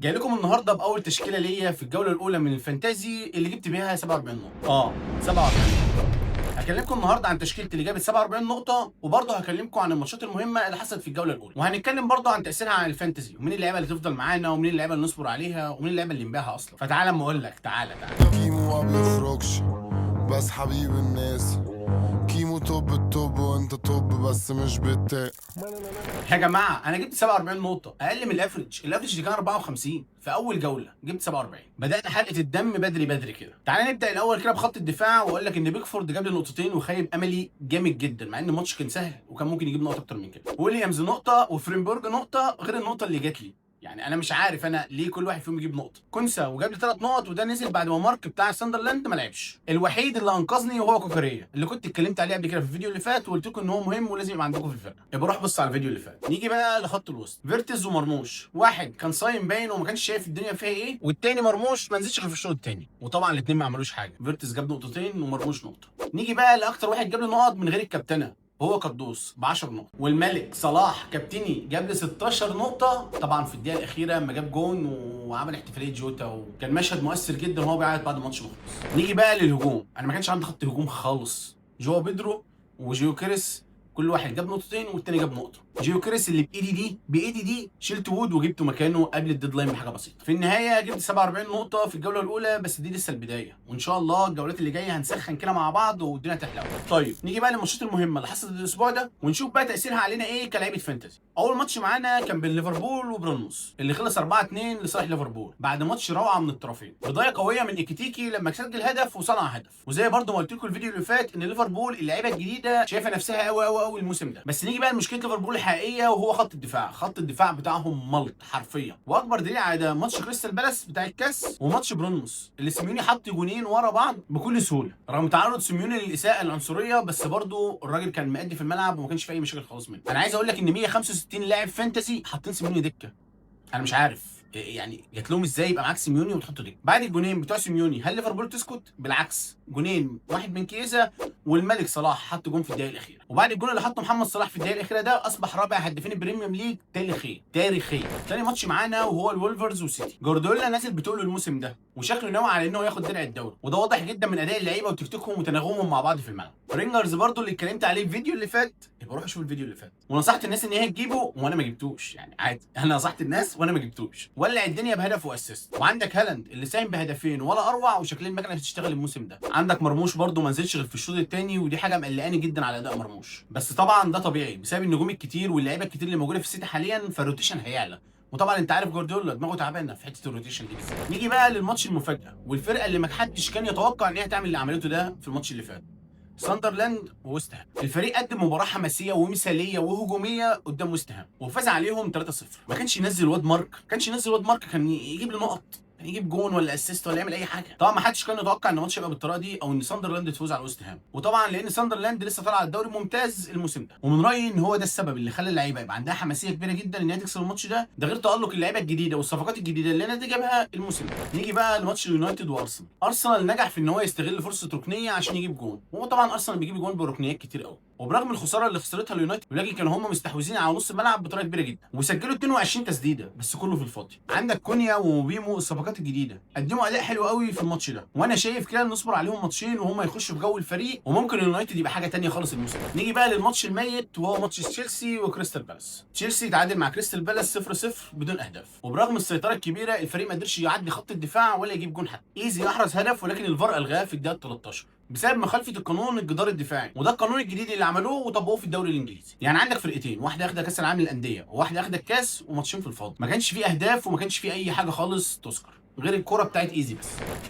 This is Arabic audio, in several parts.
جاي لكم النهارده باول تشكيله ليا في الجوله الاولى من الفانتازي اللي جبت بيها 47 نقطه. 47. هكلمكم النهارده عن تشكيلتي اللي جابت 47 نقطه، وبرضه هكلمكم عن الماتشات المهمه اللي حصلت في الجوله الاولى، وهنتكلم برضه عن تاثيرها على الفانتازي، ومين اللعيبه اللي تفضل معانا، ومين اللعيبه اللي نصبر عليها، ومين اللعيبه اللي نبيعها اصلا. فتعالى اما اقول لك، تعالى. كيمو ما بيخرجش بس حبيب الناس. كيمو توب التوب وانت توب بس مش بالتاء. يا جماعه انا جبت 47 نقطه، اقل من الافريج اللي كان 54 في اول جوله، جبت 47. بدانا حلقه الدم بدري بدري كده. تعالى نبدا الاول كده بخط الدفاع، واقول لك ان بيكفورد جاب لي نقطتين وخيب املي جامد جدا، مع ان الماتش كان سهل وكان ممكن يجيب نقطه اكتر من كده. ويليامز نقطه، وفريمبورج نقطه، غير النقطه اللي جات لي. يعني انا مش عارف انا ليه كل واحد فيهم يجيب نقطه. كونسا وجاب لي 3 نقط، وده نزل بعد ما مارك بتاع ساندرلاند ما لعبش. الوحيد اللي انقذني وهو كوكاريا، اللي كنت اتكلمت عليه قبل كده في الفيديو اللي فات، وقلت لكم ان هو مهم ولازم يبقى عندكم في الفرقه. يبقى روح بص على الفيديو اللي فات. نيجي بقى لخط الوسط، فيرتز ومرموش. واحد كان صايم باين وما كانش شايف الدنيا فيها ايه، والتاني مرموش ما نزلش غير في الشوط التاني، وطبعا الاثنين ما عملوش حاجه. فيرتز جاب نقطتين ومرموش نقطه. نيجي بقى لاكتر واحد جاب لي نقط من غير الكابتنه، هو قدوس ب 10 نقط. والملك صلاح كابتني جاب لي 16 نقطه، طبعا في الدقيقه الاخيره لما جاب جون وعمل احتفاليه جوتا، وكان مشهد مؤثر جدا وهو بيعيط بعد الماتش ما خلص. نيجي بقى للهجوم، انا ما كانش عندي خط هجوم خالص. جو بيدرو وجيو كيريس كل واحد جاب نقطتين والتاني جاب نقطه. جيو كيريس اللي بايدي دي شلت وود وجبته مكانه قبل الديدلاين بحاجه بسيطه. في النهايه جبت 47 نقطه في الجوله الاولى، بس دي لسه البدايه، وان شاء الله الجولات اللي جايه هنسخن كده مع بعض والدنيا تحلو. طيب نيجي بقى للماتشات المهمه اللي حصلت الاسبوع ده، ونشوف بقى تاثيرها علينا ايه كلاعيبه فانتزي. اول ماتش معانا كان بين ليفربول وبرونموس، اللي خلص 4-2 لصالح ليفربول بعد ماتش روعه من الطرفين. بدايه قويه من ايكيتيكي لما سجل هدف وصنع هدف، وزي برضو ما قلت لكم الفيديو اللي فات ان ليفربول اللعيبه الجديده شايفه نفسها قوي قوي قوي الموسم ده. بس نيجي بقى لمشكله ليفربول الحقيقيه، وهو خط الدفاع بتاعهم ملط حرفيا. واكبر دليل على ده ماتش كريستال بالاس بتاع الكاس وماتش برونموس اللي سيميوني حط جونين ورا بعض بكل سهوله، رغم تعرض سيميوني للاساءه العنصريه، بس برضو الراجل كان مأدي في الملعب وما كانش في اي مشاكل خالص منه. انا عايز اقول لك ان 165 لاعب فانتسي حاطين سيميوني دكه. انا مش عارف يعني جات لهم ازاي يبقى معاك سيميوني وتحطه دكه. بعد الجونين بتوع سيميوني هل ليفربول تسكت؟ بالعكس، جونين، واحد من كيزا والملك صلاح حط جون في الدقيقه الاخيره. وبعد الجون اللي حطه محمد صلاح في الدقيقه الاخيره ده اصبح رابع هدافين البريميوم ليج تاريخيا. تاني ماتش معانا وهو الولفرز وسيتي. جوارديولا نازل بتقول الموسم ده، وشكله ناوي على انه ياخد درع الدوري، وده واضح جدا من اداء اللعيبه وتكتيكهم وتناغمهم مع بعض في الملعب. رينجرز برضو اللي اتكلمت عليه الفيديو اللي فات، يبقى روح شوف الفيديو اللي فات، ونصحت الناس ان هي تجيبه وانا ما جبتوش. يعني عادي، انا نصحت الناس وانا ما جبتوش. ولع الدنيا بهدف واسيست. وعندك هالاند اللي ساهم بهدفين ولا اروع، وشكل المكنه هتشتغل الموسم ده. عندك مرموش برضو ما نزلش غير في الشوط الثاني، ودي حاجه مقلقاني جدا على اداء مرموش، بس طبعا ده طبيعي بسبب النجوم الكتير واللعيبه الكتير اللي موجوده في السيتي حاليا، فالروتيشن هيعلى. وطبعا انت عارف جوارديولا دماغه تعبانه في حته الروتيشن دي بالذات. نيجي بقى للماتش المفاجاه والفرقه اللي ما حدش كان يتوقع ان هي تعمل اللي عملته ده في الماتش اللي فات، ساندرلاند وويست هام. الفريق قدم مباراه حماسيه ومثاليه وهجوميه قدام ويست هام وفاز عليهم 3-0. ما كانش ينزل واد مارك، كان يجيب له نقط، كان يجيب جون ولا اسيست ولا يعمل اي حاجه. طبعا ما حدش كان يتوقع ان الماتش يبقى بالطريقه دي، او ان ساندرلاند تفوز على ويست هام. وطبعا لان ساندرلاند لسه طالع على الدوري ممتاز الموسم ده، ومن رايي ان هو ده السبب اللي خلى اللعيبه يبقى عندها حماسيه كبيره جدا ان هي تكسب الماتش ده غير تالق اللعيبه الجديده والصفقات الجديده اللي النادي جابها الموسم ده. نيجي بقى لماتش اليونايتد وارسنال. ارسنال نجح في ان هو يستغل فرصه ركنيه عشان يجيب جون، وهو طبعا ارسنال بيجيب جون بركنيات كتير قوي، وبرغم الخساره اللي خسرتها اليونايتد، ولكن كانوا هم مستحوذين على نص الملعب بطريقه كبيره جدا، وسجلوا 22 تسديده بس كله في الفاضي. عندك كونيا وموبيمو الصفقات الجديده قدموا اداء حلو قوي في الماتش ده، وانا شايف كده نصبر عليهم ماتشين وهم يخشوا في جو الفريق، وممكن اليونايتد يبقى حاجه ثانيه خالص الموسم. نيجي بقى للماتش الميت وهو ماتش تشيلسي وكريستال بالاس. تشيلسي تعادل مع كريستال بالاس 0-0 بدون اهداف، وبرغم السيطره الكبيره الفريق ما قدرش يعدي خط الدفاع ولا يجيب جون حتى. ايزي احرز هدف، ولكن الفار الغاه في الدقيقه 13 بسبب مخالفه القانون الجدار الدفاعي، وده القانون الجديد اللي عملوه وطبقوه في الدوري الانجليزي. يعني عندك فرقتين، واحده اخده كاس العالم للانديه وواحده اخده الكاس، وماتشين في الفاضي، ما كانش فيه اهداف وما كانش فيه اي حاجه خالص تذكر غير الكوره بتاعت ايزي بس.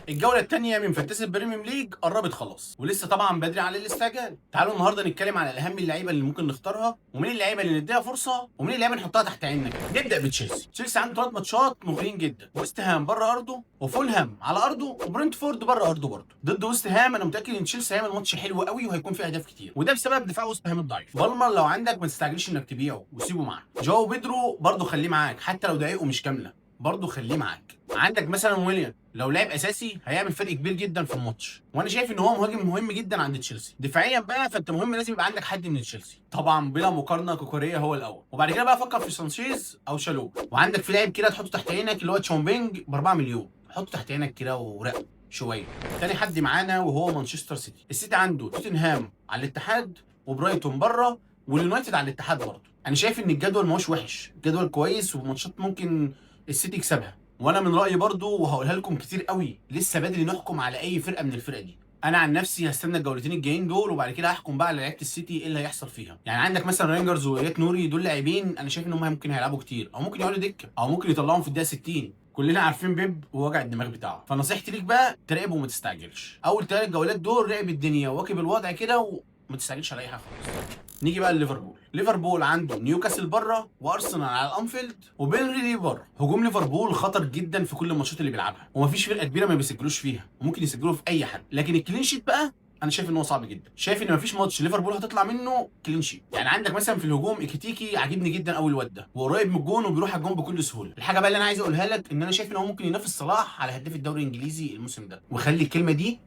الجوله الثانيه من فانتسي البريميوم ليج قربت خلاص، ولسه طبعا بدري على الاستعجال. تعالوا النهارده نتكلم على اهم اللعيبه اللي ممكن نختارها، ومين اللعيبه اللي نديها فرصه، ومين اللعيبه نحطها تحت عيننا كده. نبدا بتشيلسي. تشيلسي عنده 3 ماتشات مغريين جدا، ويست هام بره ارضه، وفولهام على ارضه، وبرنتفورد بره ارضه برضه. ضد ويست هام انا متاكد ان تشيلسي هيعمل ماتش حلو قوي وهيكون فيه اهداف كتير، وده بسبب دفاع ويست هام الضعيف. بالمر لو عندك ما تستعجلش انك تبيعه وسيبه معاك. جو بيدرو برضه خليه معاك حتى لو دقايقه مش كامله، برضه خليه معاك. عندك مثلا ويليام لو لعب اساسي هيعمل فرق كبير جدا في الماتش، وانا شايف ان هو مهاجم مهم جدا عند تشيلسي. دفاعيا بقى فانت مهم لازم يبقى عندك حد من تشيلسي، طبعا بلا مقارنه كوكوريا هو الاول، وبعد كده بقى فكر في سانشيز او شالو. وعندك في لاعب كده تحطه تحت عينك اللي هو تشومبينج ب 4 مليون، حطه تحت عينك كده وراقبه شويه. تاني حد معانا وهو مانشستر سيتي. السيتي عنده توتنهام على الاتحاد، وبرايتون بره، واليونايتد على الاتحاد برضه. انا شايف ان الجدول ما هوش وحش، الجدول كويس وماتشات ممكن السيتي يكسبها. وانا من رايي برضه وهقولها لكم كتير قوي، لسه بدري نحكم على اي فرقه من الفرق دي. انا عن نفسي هستنى الجولتين الجايين دول، وبعد كده هحكم بقى على لعيبه السيتي ايه اللي هيحصل فيها. يعني عندك مثلا رينجرز ويات نوري، دول لاعبين انا شايف ان هم ممكن هيلعبوا كتير، او ممكن يقعدوا دكه، او ممكن يطلعهم في الدقيقه 60. كلنا عارفين بيب ووجع الدماغ بتاعه، فنصيحتي ليك بقى تراقبه وما تستعجلش. اول 3 جولات دول راقب الدنيا وواكب الوضع كده وما تستعجلش على اي حاجه خالص. نيجي بقى لليفربول. ليفربول عنده نيوكاسل بره، وارسنال على الانفيلد، وبيرنلي بره. هجوم ليفربول خطر جدا في كل الماتشات اللي بيلعبها، ومفيش فرقه كبيره ما بيسجلوش فيها، وممكن يسجلوا في اي حد. لكن الكلين شيت بقى انا شايف ان هو صعب جدا، شايف ان مفيش ماتش ليفربول هتطلع منه كلين شيت. يعني عندك مثلا في الهجوم اكيتيكي عاجبني جدا قوي الواد ده، وقريب من الجون وبيروح على الجون بكل سهوله. الحاجه بقى اللي انا عايز اقولها لك ان انا شايف ان هو ممكن ينافس صلاح على هداف الدوري الانجليزي الموسم ده، وخلي الكلمه دي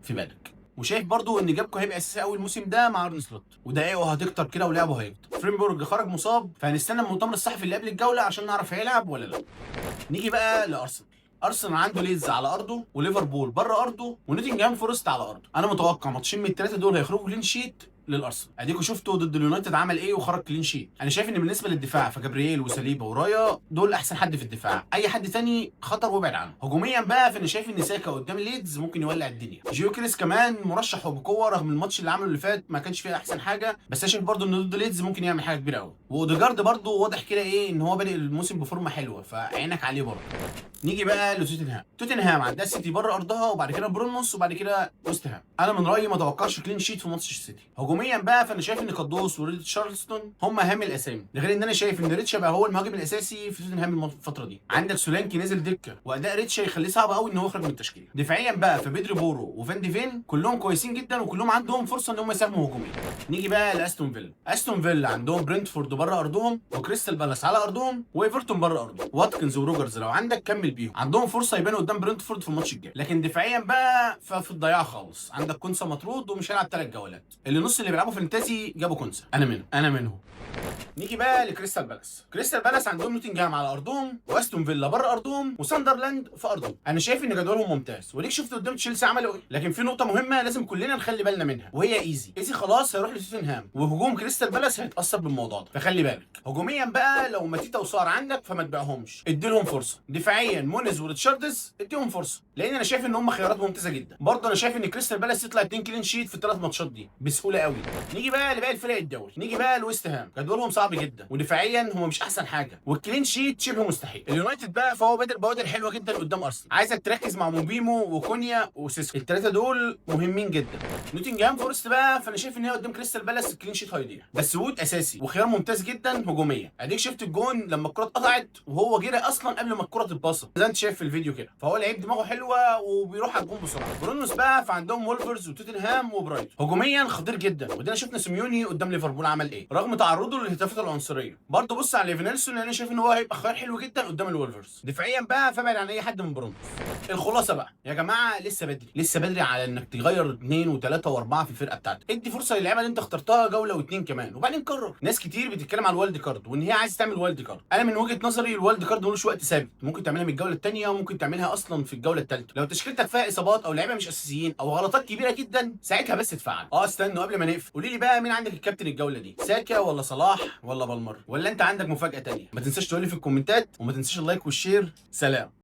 في بالك. وشايف برضو ان جابكو هيبقى اساسي اول الموسم ده مع ارن سلوت، ودقايقه هتكتر كده ولعبه هيكتر. فريمبورج خرج مصاب، فهنستنى المؤتمر الصحفي اللي قبل الجوله عشان نعرف هيلعب ولا لا. نيجي بقى لارسنال. ارسنال عنده ليدز على ارضه، وليفربول بره ارضه، ونوتنجهام فورست على ارضه. انا متوقع ماتشين من الثلاثه دول هيخرجوا كلين شيت للارسنال. اديكوا شفتوا ضد اليونايتد عمل ايه وخرج كلين شيت. انا شايف ان بالنسبه للدفاع فجابرييل وساليبا ورايا دول احسن حد في الدفاع، اي حد تاني خطر وابعد عنه. هجوميا بقى فانا شايف ان ساكا قدام ليدز ممكن يولع الدنيا. جيوكريس كمان مرشح وبقوه، رغم الماتش اللي عمله اللي فات ما كانش فيه احسن حاجه، بس انا شايف برضه ان ضد ليدز ممكن يعمل حاجه كبيره قوي. واوديجارد برضه واضح كده ايه ان هو بادئ الموسم بفورمه حلوه، فعينك عليه برضه. نيجي بقى لتوتنهام. توتنهام عندها السيتي بره ارضها، وبعد كده برونموس، وبعد كده ويست هام. انا من رايي ما اتوقعش كلين شيت في ماتش السيتي. هجوميا بقى فانا شايف ان قدوس وريتشارلستون هم اهم الاسامي، ده غير ان انا شايف ان ريتشا بقى هو المهاجم الاساسي في توتنهام الفتره دي. عندك سولانكي نازل دكه، واداء ريتشا يخليه صعب قوي ان هو يخرج من التشكيله. دفاعيا بقى فبيدري بورو وفان ديفين كلهم كويسين جدا، وكلهم عندهم فرصه ان هم يساهموا هجوميا. نيجي بقى لاستون فيلا. استون فيلا عندهم برنتفورد بره ارضهم، وكريستال بالاس على ارضهم، وايفرتون بره ارضهم. واتكنز وروجرز لو عندك كمل بيهم، عندهم فرصه يبانوا قدام برنتفورد في الماتش الجاي. لكن دفاعيا بقى ففي الضياع خالص. عندك كونسا مطرود ومش هيلعب 3 جولات، اللي نص اللي بيلعبوا فانتازي جابوا كونسا، انا منهم. نيجي بقى لكريستال بالاس. كريستال بالاس عندهم نوتنجهام على ارضهم، واستون فيلا بره ارضهم، وساندرلاند في ارضهم. انا شايف ان جدولهم ممتاز، وليك شفت قدام تشيلسي عملوا ايه. لكن في نقطه مهمه لازم كلنا نخلي بالنا منها، وهي ايزي خلاص هيروح لتوتنهام، وهجوم كريستال بالاس هيتاثر بالموضوع ده، فخلي بالك. هجوميا بقى لو ماتيتا وصار عندك فما تبيعهمش، ادي لهم فرصه. دفاعيا مونيز وريتشاردز اديهم فرصه، لان انا شايف ان هم خيارات ممتازه جدا. برضه انا شايف ان كريستال بالاس يطلع 2 كلين شيت في ال3 ماتشات دي بسهوله قوي. نيجي بقى لباقي الفرق الدوري. نيجي بقى لويست هام. جدولهم صعب جدا، ودفاعيا هم مش احسن حاجه، والكلين شيت شبه مستحيل. اليونايتد بقى فهو بوادر حلوه جدا قدام ارسنال. عايزك تركز مع موبيمو وكونيا وسيسكو، ال3 دول مهمين جدا. نوتنجهام فورست بقى فانا شايف ان هي قدام كريستال بالاس الكلين شيت هيضيع، بس وود اساسي وخيار ممتاز جدا هجوميا. اديك شفت الجون لما الكره اتقطعت وهو جرى اصلا قبل ما الكره تتباص، زي انت شايف في الفيديو كده، فهو لعيب دماغه حلوه وبيروح على الجون بسرعه. برونوس بقى فعندهم وولفرز وتوتنهام وبرايتون، هجوميا خطير جدا. ودينا شفنا سيميوني قدام ليفربول عمل ايه رغم تعرضه للهتافات العنصريه. برضه بص على ليفينيلسون، انا شايف ان هو هيبقى خيار حلو جدا قدام الولفرز. دفاعيا بقى فابعد عن اي حد من برونوس. الخلاصه بقى يا جماعه لسه بدري على انك تغير 2 و3 و4 في الفرقه بتاعتك. ادي فرصه للعيبه اللي انت اخترتها جوله و2 كمان، وبعدين قرر. ناس كتير بتتكلم على الوايلد كارد وان هي عايزه تعمل وايلد كارد. انا من وجهه نظري الوايلد كارد ملوش وقت ثابت، ممكن تعملها من الجوله الثانيه وممكن تعملها اصلا في الجوله الثالثه. لو تشكيلتك فيها اصابات او لعيبه مش اساسيين او غلطات كبيره جدا ساعتها بس تفعل. استنوا قبل ما نقفل، قولي لي بقى مين عندك الكابتن الجوله دي، ساكا ولا صلاح ولا بالمر، ولا انت عندك مفاجاه ثانيه؟ ما تنساش تقول لي في الكومنتات، وما تنساش اللايك والشير. سلام.